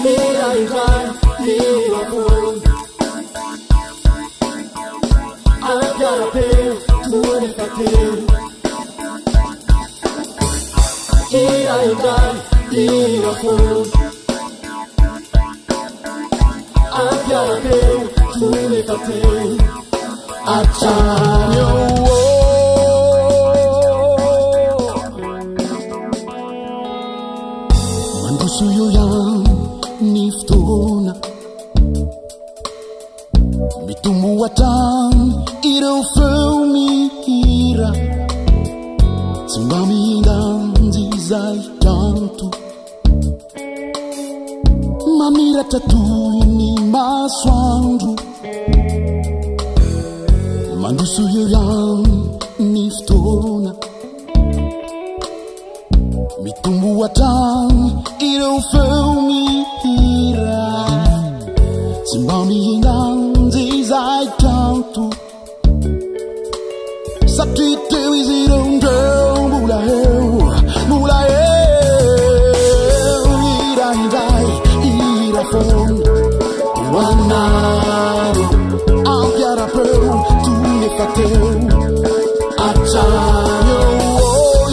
mira igual, mira full. I've got a pill, 25 pill. Mira igual, mira full. I've got a pill, 25 pill. Acciaio. Suyo yang niftona mitumbuatan irau femira sembami dan zizai cantu mamira tatu ini maswandu mandu suyo yang niftona mitumbuatan irau femira sembami dan zizai cantu satu itu izirong jauh mulai ira fon wanaro ampiara peu tu ne fateu acciaio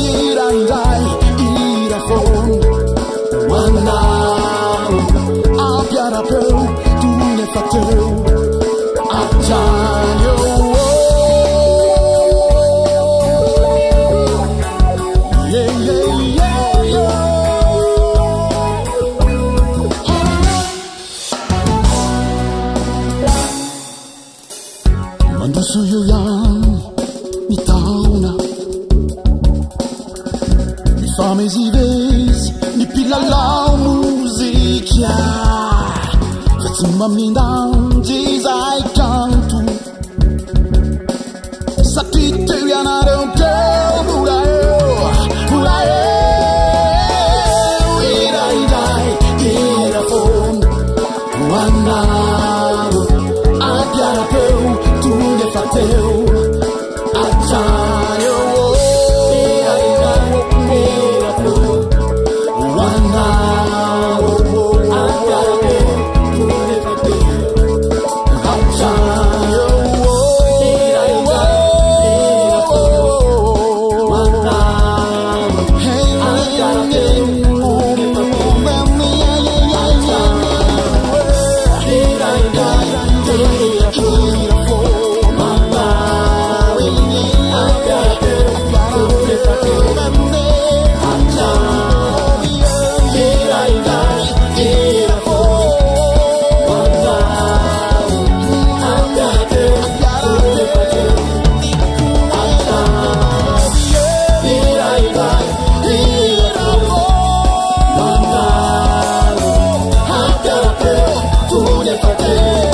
ira fon wanaro ampiara peu tu ne fateu acciaio. Manda suyo yang mi tauna mi fa mesi vesi mi pilla la musica fatima mi danzi sai cantu satite yana don't tell ira fon wanaro abbiara peu tu ne fateu acciaio mira fon wanaro abbiara peu tu ne fateu acciaio mira fon wanaro abbiara peu tu ne fateu